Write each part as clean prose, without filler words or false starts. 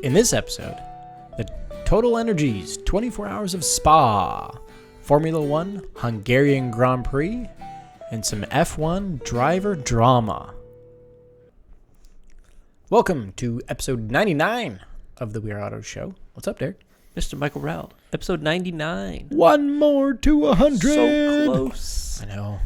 In this episode, the TotalEnergies 24 Hours of Spa, Formula 1 Hungarian Grand Prix, and some F1 driver drama. Welcome to episode 99 of the We're Auto Show. What's up, Derek? Mr. Michael Rowell, episode 99. One more to 100. So close. I know.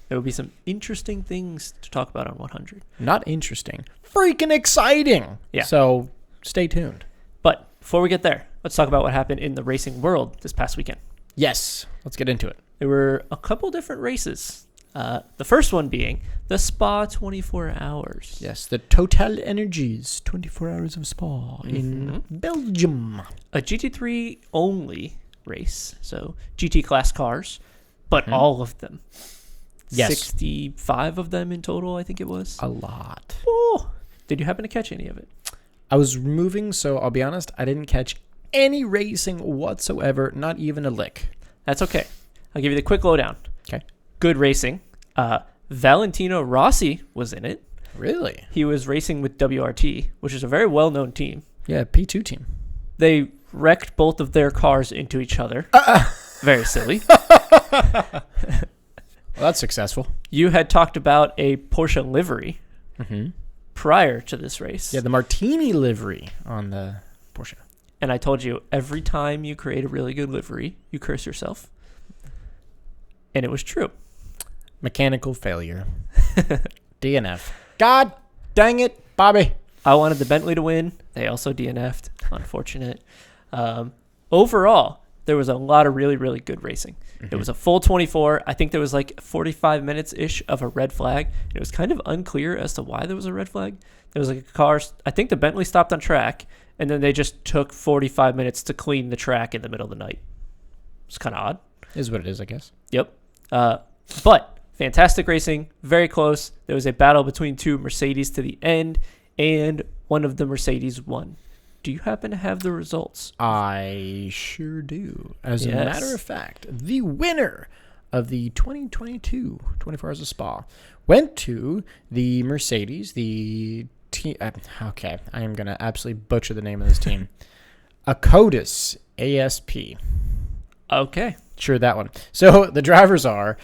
There will be some interesting things to talk about on 100. Not interesting. Freaking exciting. Yeah. So stay tuned. But before we get there, let's talk about what happened in the racing world this past weekend. Yes. Let's get into it. There were a couple different races. The first one being the Spa 24 Hours. Yes, the TotalEnergies 24 Hours of Spa in Belgium. A GT3 only race, so GT class cars, but all of them. Yes. 65 of them in total, I think it was. A lot. Oh, did you happen to catch any of it? I was moving, so I'll be honest, I didn't catch any racing whatsoever, not even a lick. That's okay. I'll give you the quick lowdown. Okay. Good racing. Valentino Rossi was in it. Really? He was racing with WRT, which is a very well-known team. Yeah, P2 team. They wrecked both of their cars into each other. Very silly. Well, that's successful. You had talked about a Porsche livery prior to this race. Yeah, the Martini livery on the Porsche. And I told you, every time you create a really good livery, you curse yourself. And it was true. Mechanical failure. DNF. God dang it, Bobby. I wanted the Bentley to win. They also DNF'd. Unfortunate. Overall, there was a lot of really, really good racing. It was a full 24. I think there was like 45 minutes-ish of a red flag. It was kind of unclear as to why there was a red flag. There was like a car. I think the Bentley stopped on track, and then they just took 45 minutes to clean the track in the middle of the night. It's kind of odd. Is what it is, I guess. Yep. But fantastic racing. Very close. There was a battle between two Mercedes to the end, and one of the Mercedes won. Do you happen to have the results? I sure do. As a matter of fact, the winner of the 2022 24 Hours of Spa went to the Mercedes, the team. Okay, I am going to absolutely butcher the name of this team. Akodis ASP. Okay. Sure, that one. So the drivers are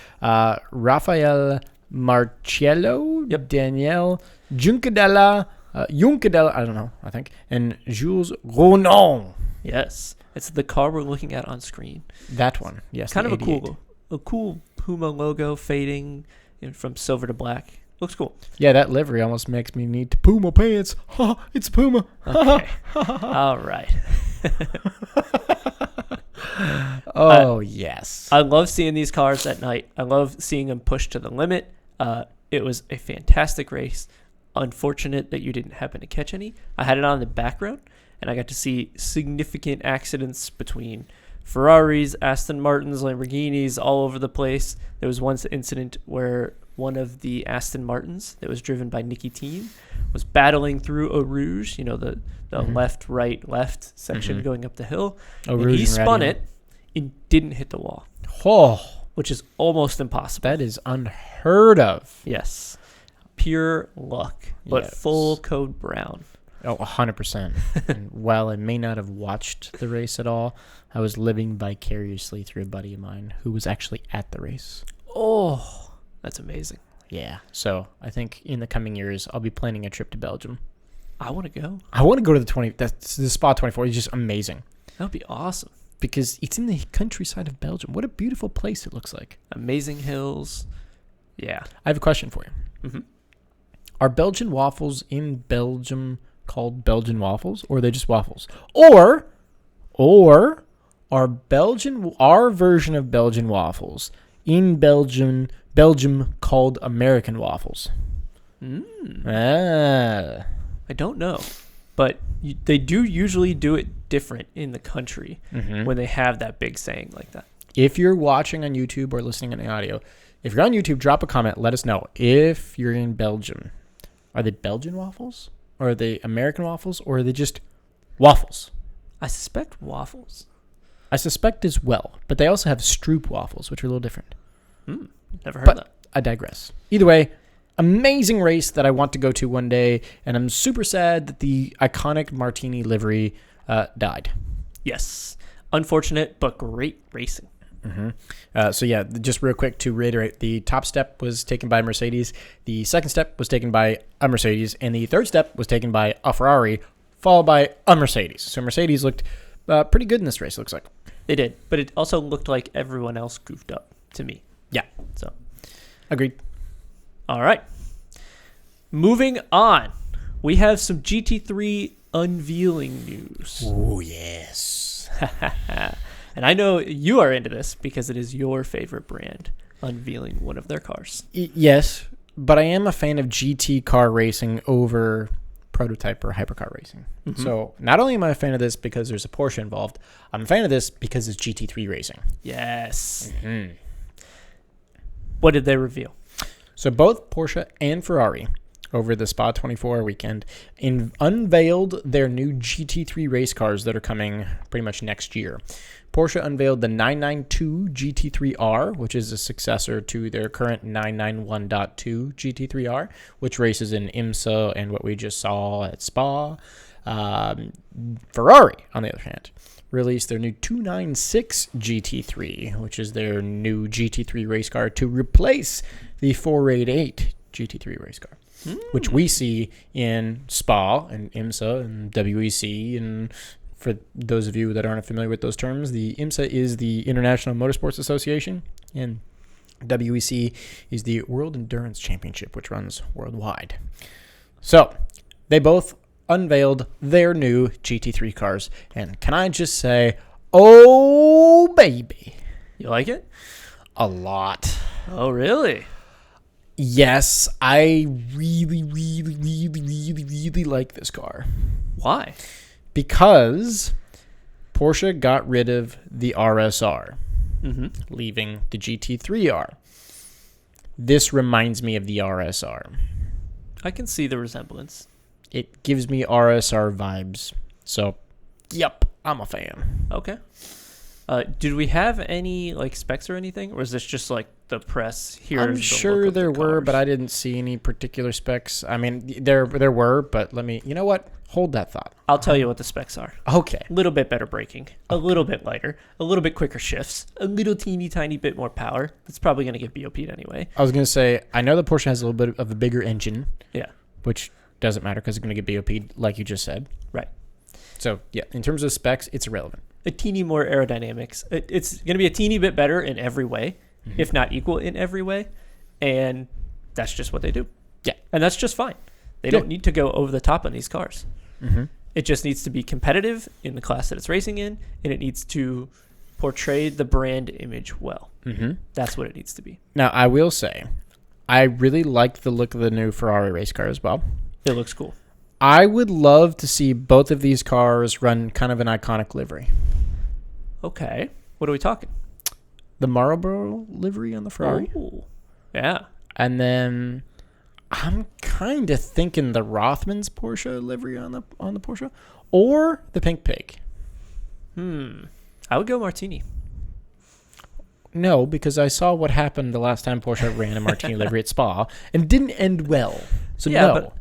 Rafael Marcello, Daniel Juncadella, I don't know, I think, and Jules Ronan. Yes. It's the car we're looking at on screen. That one, yes. Kind of 88. a cool Puma logo fading from silver to black. Looks cool. Yeah, that livery almost makes me need to poo my pants. Ha, it's Puma. Okay. All right. Yes. I love seeing these cars at night. I love seeing them push to the limit. It was a fantastic race. Unfortunate that you didn't happen to catch any. I had it on in the background, and I got to see significant accidents between Ferraris, Aston Martins, Lamborghinis, all over the place. There was one incident where one of the Aston Martins that was driven by Nicky Team was battling through Eau Rouge, the left, right, left section going up the hill. And he spun it and didn't hit the wall. Oh, which is almost impossible. That is unheard of. Yes. Pure luck, but Yes. full code brown. Oh, 100%. And while I may not have watched the race at all, I was living vicariously through a buddy of mine who was actually at the race. Oh, that's amazing. Yeah. So I think in the coming years, I'll be planning a trip to Belgium. I want to go. I want to go to the Spa 24. It's just amazing. That would be awesome. Because it's in the countryside of Belgium. What a beautiful place it looks like. Amazing hills. Yeah. I have a question for you. Mm-hmm. Are Belgian waffles in Belgium called Belgian waffles, or are they just waffles? Or are our version of Belgian waffles in Belgium called American waffles? I don't know, but they do usually do it different in the country when they have that big saying like that. If you're watching on YouTube or listening on the audio, if you're on YouTube, drop a comment. Let us know if you're in Belgium. Are they Belgian waffles? Or are they American waffles? Or are they just waffles? I suspect waffles. I suspect as well. But they also have Stroop waffles, which are a little different. Never heard of that. I digress. Either way, amazing race that I want to go to one day, and I'm super sad that the iconic Martini livery died. Yes. Unfortunate, but great racing. So yeah, just real quick to reiterate, the top step was taken by Mercedes, the second step was taken by a Mercedes, and the third step was taken by a Ferrari, followed by a Mercedes. So Mercedes looked pretty good in this race, looks like. They did, but it also looked like everyone else goofed up to me. Yeah. So, agreed. All right. Moving on, we have some GT3 unveiling news. Oh, yes. And I know you are into this because it is your favorite brand unveiling one of their cars. Yes, but I am a fan of GT car racing over prototype or hypercar racing. So not only am I a fan of this because there's a Porsche involved, I'm a fan of this because it's GT3 racing. Yes. What did they reveal? So both Porsche and Ferrari over the Spa 24 weekend unveiled their new GT3 race cars that are coming pretty much next year. Porsche unveiled the 992 GT3R, which is a successor to their current 991.2 GT3R, which races in IMSA and what we just saw at Spa. Ferrari, on the other hand, released their new 296 GT3, which is their new GT3 race car to replace the 488 GT3 race car, which we see in Spa and IMSA and WEC. And for those of you that aren't familiar with those terms, the IMSA is the International Motorsports Association, and WEC is the World Endurance Championship, which runs worldwide. So they both unveiled their new GT3 cars, and can I just say, oh baby, You like it? a lot. Oh, really? Yes, I really like this car Why? because Porsche got rid of the RSR, leaving the GT3R. This reminds me of the RSR. I can see the resemblance. It gives me RSR vibes. So, yep, I'm a fan. Okay. Did we have any like specs or anything, or is this just like the press here? I'm sure there were, but I didn't see any particular specs. I mean, there were, but you know what? Hold that thought. I'll tell you what the specs are. Okay. A little bit better braking, a little bit lighter, a little bit quicker shifts, a little teeny tiny bit more power. It's probably going to get BOP'd anyway. I was going to say, I know the Porsche has a little bit of a bigger engine. Yeah. Which doesn't matter because it's going to get BOP'd, like you just said. Right. So, yeah, in terms of specs, it's irrelevant. A teeny more aerodynamics. It's going to be a teeny bit better in every way, if not equal in every way. And that's just what they do. Yeah. And that's just fine. They don't need to go over the top on these cars. It just needs to be competitive in the class that it's racing in, and it needs to portray the brand image well. That's what it needs to be. Now, I will say, I really like the look of the new Ferrari race car as well. It looks cool. I would love to see both of these cars run kind of an iconic livery. Okay. What are we talking? The Marlboro livery on the Ferrari. Ooh. Yeah. And then I'm kind of thinking the Rothmans Porsche livery on the Porsche, or the Pink Pig. I would go Martini. No, because I saw what happened the last time Porsche ran a Martini livery at Spa and didn't end well. So no. But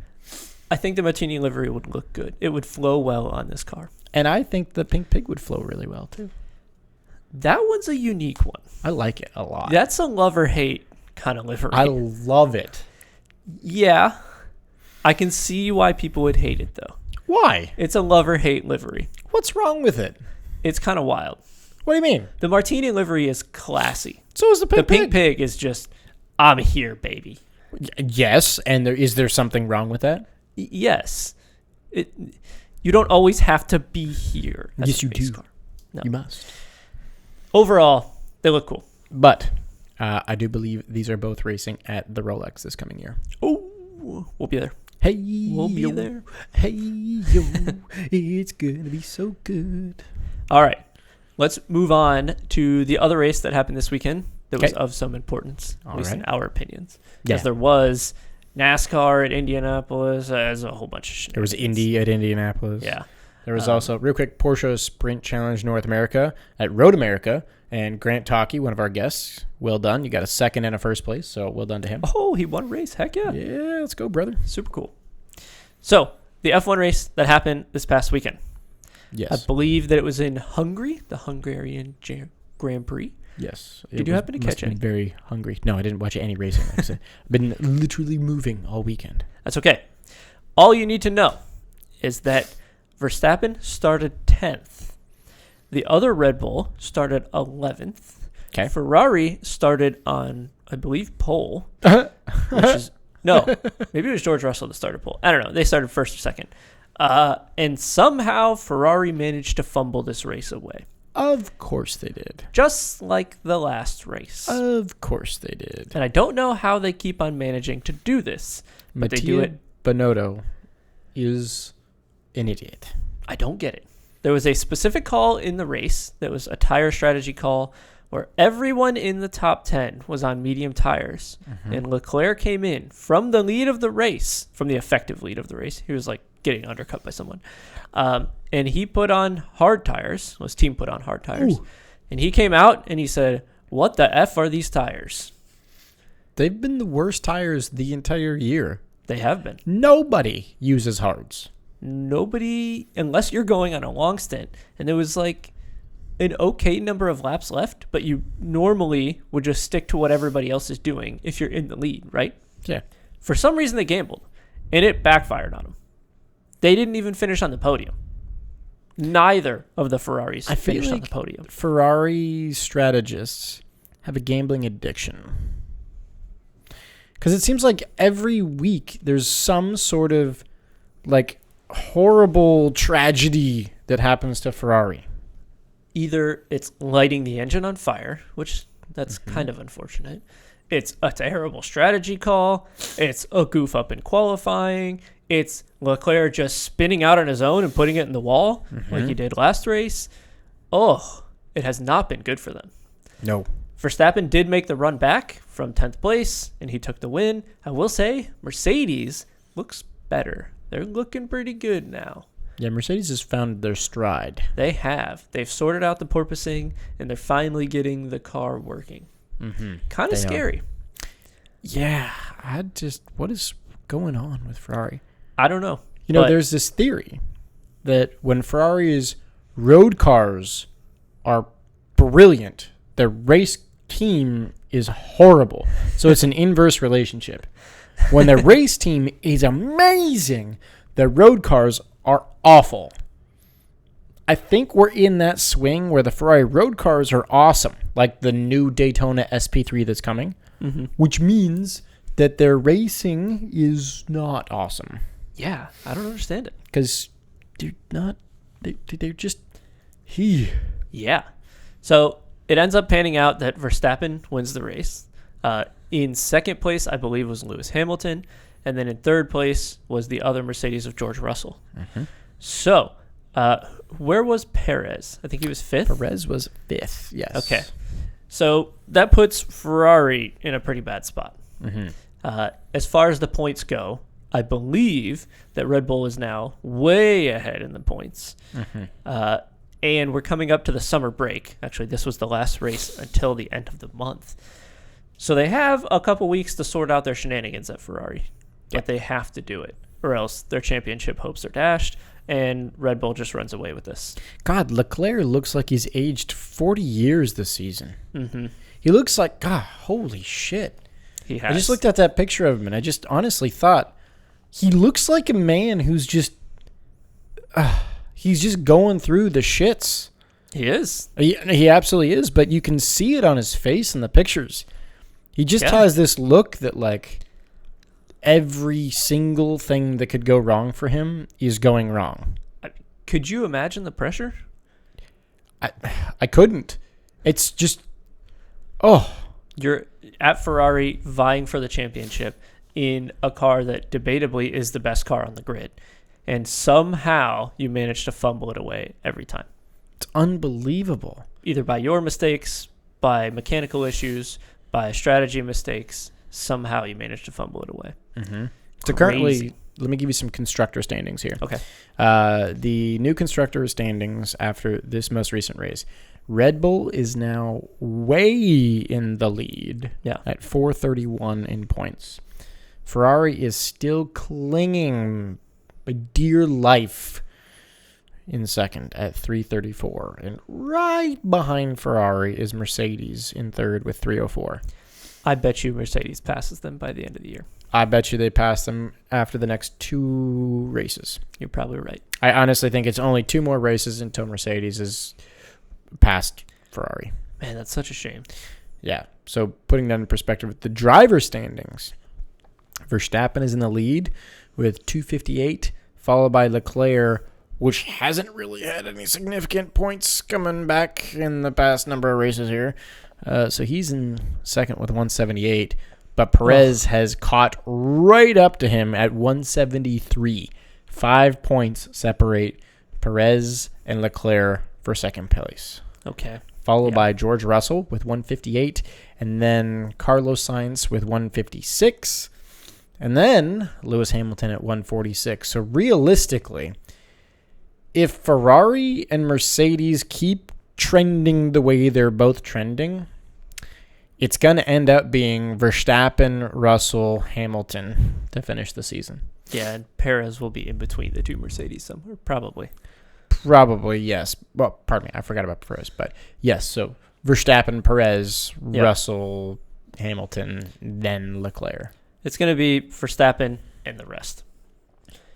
I think the Martini livery would look good. It would flow well on this car. And I think the Pink Pig would flow really well too. That one's a unique one. I like it a lot. That's a love or hate kind of livery. I love it. Yeah. I can see why people would hate it, though. Why? It's a love or hate livery. What's wrong with it? It's kind of wild. What do you mean? The Martini livery is classy. So is the Pink Pig. The Pink Pig is just, I'm here, baby. Yes, and is there something wrong with that? Yes. You don't always have to be here. Yes, you do. Car. No. You must. Overall, they look cool. But I do believe these are both racing at the Rolex this coming year. Oh, we'll be there. Hey, we'll be there. Hey, yo, it's going to be so good. All right. Let's move on to the other race that happened this weekend that was of some importance, at least in our opinions. Because there was NASCAR at Indianapolis, there's a whole bunch of shit. There was Indy at Indianapolis. Yeah. There was also, real quick, Porsche Sprint Challenge North America at Road America. And Grant Talkie, one of our guests, well done. You got a second and a first place, so well done to him. Oh, he won a race. Heck yeah. Yeah, let's go, brother. Super cool. So, the F1 race that happened this past weekend. Yes. I believe that it was in Hungary, the Hungarian Grand Prix. Yes. Did you happen to catch any? Very hungry. No, I didn't watch any racing. Like I said. I've been literally moving all weekend. That's okay. All you need to know is that Verstappen started 10th. The other Red Bull started 11th. Okay. Ferrari started on, I believe, pole. Which is, no, maybe it was George Russell that started pole. I don't know. They started first or second. And somehow Ferrari managed to fumble this race away. Of course they did. Just like the last race. Of course they did. And I don't know how they keep on managing to do this. But they do it. Binotto is an idiot. I don't get it. There was a specific call in the race that was a tire strategy call where everyone in the top 10 was on medium tires. Mm-hmm. And Leclerc came in from the lead of the race, from the effective lead of the race. He was like getting undercut by someone. And he put on hard tires. His team put on hard tires. Ooh. And he came out and he said, "What the F are these tires?" They've been the worst tires the entire year. They have been. Nobody uses hards. Nobody, unless you're going on a long stint, and there was like an okay number of laps left, but you normally would just stick to what everybody else is doing if you're in the lead, right? Yeah. For some reason, they gambled, and it backfired on them. They didn't even finish on the podium. Neither of the Ferraris finished on the podium. Ferrari strategists have a gambling addiction. Because it seems like every week there's some sort of like horrible tragedy that happens to Ferrari. Either it's lighting the engine on fire, which that's kind of unfortunate. It's a terrible strategy call. It's a goof up in qualifying. It's Leclerc just spinning out on his own and putting it in the wall like he did last race. Oh, it has not been good for them. No. Verstappen did make the run back from 10th place, and he took the win. I will say, Mercedes looks better. They're looking pretty good now. Yeah, Mercedes has found their stride. They have. They've sorted out the porpoising, and they're finally getting the car working. Kind of scary. Yeah, what is going on with Ferrari? I don't know. You know, there's this theory that when Ferrari's road cars are brilliant, their race team is horrible. So it's an inverse relationship. When the race team is amazing, the road cars are awful. I think we're in that swing where the Ferrari road cars are awesome, like the new Daytona SP3 that's coming, which means that their racing is not awesome. Yeah, I don't understand it. Because they're just... Yeah. So it ends up panning out that Verstappen wins the race. In second place, I believe, was Lewis Hamilton. And then in third place was the other Mercedes of George Russell. So, where was Perez? I think he was fifth. Perez was fifth, yes. Okay. So that puts Ferrari in a pretty bad spot. As far as the points go, I believe that Red Bull is now way ahead in the points. And we're coming up to the summer break. Actually, this was the last race until the end of the month. So they have a couple weeks to sort out their shenanigans at Ferrari. But they have to do it, or else their championship hopes are dashed, and Red Bull just runs away with this. God, Leclerc looks like he's aged 40 years this season. He looks like, God, holy shit. He has. I just looked at that picture of him, and I just honestly thought, he looks like a man who's just, he's just going through the shits. He is. He absolutely is, but you can see it on his face in the pictures. He just has this look that, like, every single thing that could go wrong for him is going wrong. Could you imagine the pressure? I couldn't. It's just, You're at Ferrari vying for the championship in a car that debatably is the best car on the grid. And somehow you manage to fumble it away every time. It's unbelievable. Either by your mistakes, by mechanical issues, by strategy mistakes. Somehow you manage to fumble it away. So currently let me give you some constructor standings here. Okay. The new constructor standings after this most recent race. Red Bull is now way in the lead at 431 in points. Ferrari is still clinging by dear life in second at 334. And right behind Ferrari is Mercedes in third with 304. I bet you Mercedes passes them by the end of the year. I bet you they pass them after the next 2 races. You're probably right. I honestly think it's only 2 more races until Mercedes is past Ferrari. Man, that's such a shame. Yeah. So putting that in perspective with the driver standings, Verstappen is in the lead with 258, followed by Leclerc, which hasn't really had any significant points coming back in the past number of races here. So he's in second with 178, but Perez has caught right up to him at 173. 5 points separate Perez and Leclerc for second place. Okay. Followed by George Russell with 158, and then Carlos Sainz with 156, and then Lewis Hamilton at 146. So realistically, if Ferrari and Mercedes keep trending the way they're both trending, it's going to end up being Verstappen, Russell, Hamilton to finish the season. Yeah, and Perez will be in between the 2 Mercedes somewhere, probably. Probably, yes. Well, pardon me, I forgot about Perez, but yes. So Verstappen, Perez, Russell, Hamilton, then Leclerc. It's going to be Verstappen and the rest.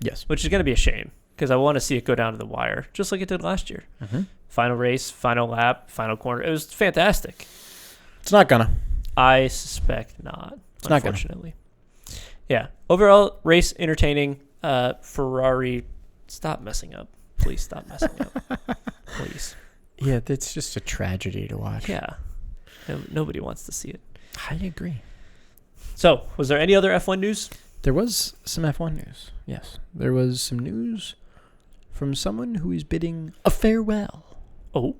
Yes. Which is going to be a shame because I want to see it go down to the wire, just like it did last year. Mm-hmm. Final race, final lap, final corner. It was fantastic. It's not gonna. I suspect not. It's not unfortunately. Yeah. Overall, race entertaining. Ferrari, stop messing up. Please stop messing up. Please. Yeah, it's just a tragedy to watch. Yeah. Nobody wants to see it. I agree. So, was there any other F1 news? There was some F1 news. Yes. There was some news from someone who is bidding a farewell. Oh.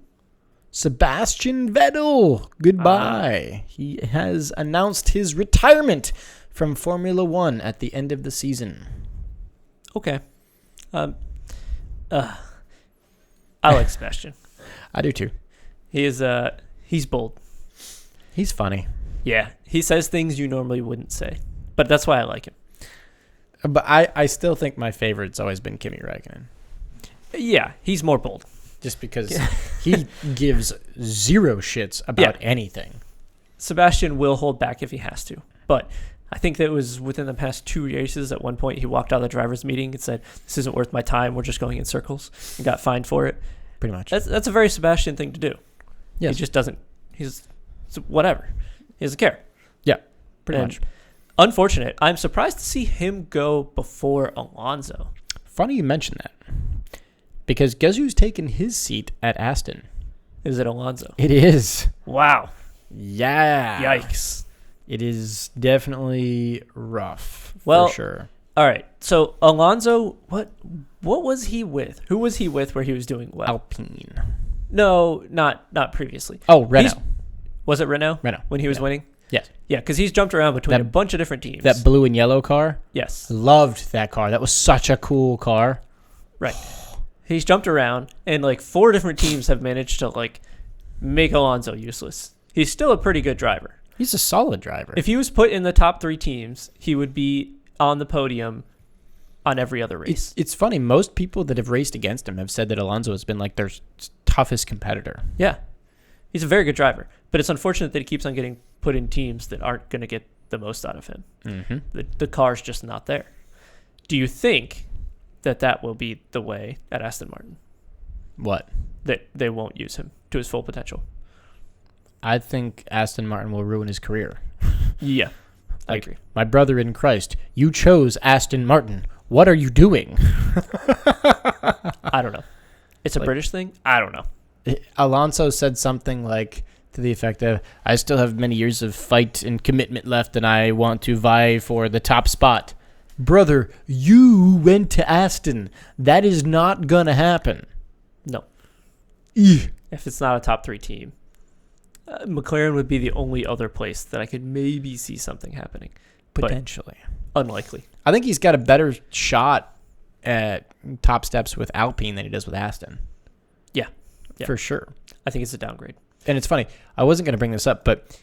Sebastian Vettel. Goodbye. He has announced his retirement from Formula One at the end of the season. Okay. I like Sebastian. I do too. He's bold. He's funny. Yeah, he says things you normally wouldn't say, but that's why I like him. But I still think my favorite's always been Kimi Räikkönen. Yeah, he's more bold. Just because he gives zero shits about anything. Sebastian will hold back if he has to, but I think that it was within the past 2 races. At one point, he walked out of the driver's meeting and said, "This isn't worth my time. We're just going in circles," and got fined for it. Pretty much. That's a very Sebastian thing to do. Yes. He just doesn't. It's whatever. He doesn't care. Yeah, pretty much. Unfortunate. I'm surprised to see him go before Alonso. Funny you mention that. Because guess who's taken his seat at Aston? Is it Alonso? It is. Wow. Yeah. Yikes. It is definitely rough, for sure. All right. So Alonso, what was he with? Who was he with where he was doing well? Alpine. No, not previously. Oh, Renault. Was it Renault? Renault. When he was winning? Yes. Yeah, because he's jumped around between a bunch of different teams. That blue and yellow car? Yes. Loved that car. That was such a cool car. Right. He's jumped around, and like 4 different teams have managed to like make Alonso useless. He's still a pretty good driver. He's a solid driver. If he was put in the top 3 teams, he would be on the podium on every other race. It's funny. Most people that have raced against him have said that Alonso has been like their toughest competitor. Yeah. He's a very good driver, but it's unfortunate that he keeps on getting put in teams that aren't going to get the most out of him. Mm-hmm. The car's just not there. Do you think that will be the way at Aston Martin? What? That they won't use him to his full potential? I think Aston Martin will ruin his career. Yeah, I agree. My brother in Christ, you chose Aston Martin. What are you doing? I don't know. It's a British thing? I don't know. Alonso said something like to the effect of, I still have many years of fight and commitment left, and I want to vie for the top spot. Brother, you went to Aston. That is not going to happen. No. Eugh. If it's not a top 3 team. McLaren would be the only other place that I could maybe see something happening. Potentially. Unlikely. I think he's got a better shot at top steps with Alpine than he does with Aston. Yeah. For sure. I think it's a downgrade. And it's funny. I wasn't going to bring this up, but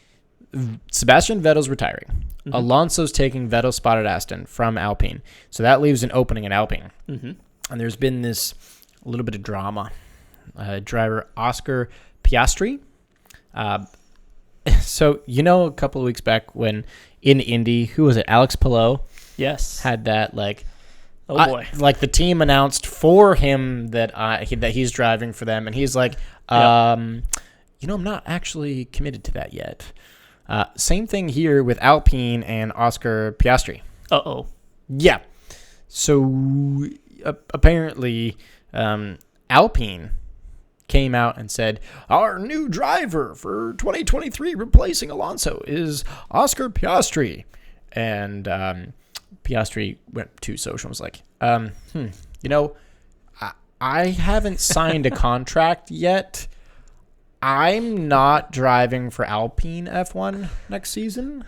Sebastian Vettel's retiring. Mm-hmm. Alonso's taking Vettel's spot at Aston from Alpine. So that leaves an opening at Alpine. Mm-hmm. And there's been this little bit of drama. Driver Oscar Piastri. So, a couple of weeks back when in Indy, who was it? Alex Palou? Yes. Had that, oh boy. The team announced for him that he's driving for them. And he's like, I'm not actually committed to that yet. Same thing here with Alpine and Oscar Piastri. Uh-oh. Yeah. So apparently Alpine came out and said, our new driver for 2023 replacing Alonso is Oscar Piastri. And Piastri went to social and was like, I haven't signed a contract yet. I'm not driving for Alpine F1 next season.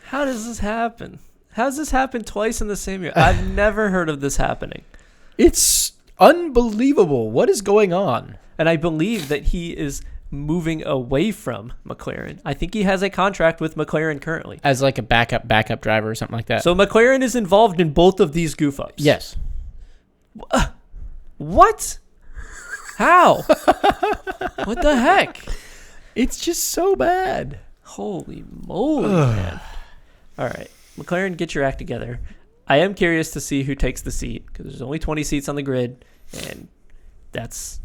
How does this happen? How does this happen twice in the same year? I've never heard of this happening. It's unbelievable. What is going on? And I believe that he is moving away from McLaren. I think he has a contract with McLaren currently. As a backup driver or something like that. So McLaren is involved in both of these goof-ups. Yes. What? How? What the heck? It's just so bad. Holy moly, man. All right. McLaren, get your act together. I am curious to see who takes the seat because there's only 20 seats on the grid, and that's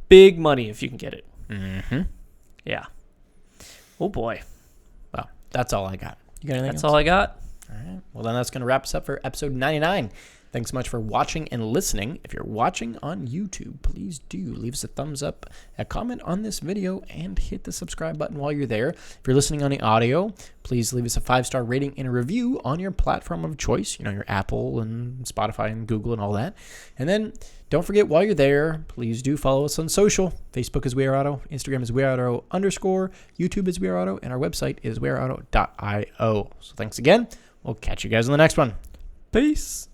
big money if you can get it. Mm-hmm. Yeah. Oh, boy. Well, that's all I got. You got anything else? That's all I got. All right. Well, then that's going to wrap us up for episode 99. Thanks so much for watching and listening. If you're watching on YouTube, please do leave us a thumbs up, a comment on this video, and hit the subscribe button while you're there. If you're listening on the audio, please leave us a 5-star rating and a review on your platform of choice, your Apple and Spotify and Google and all that. And then don't forget, while you're there, please do follow us on social. Facebook is We Are Auto, Instagram is We Are Auto _, YouTube is We Are Auto, and our website is weareauto.io. So thanks again. We'll catch you guys on the next one. Peace.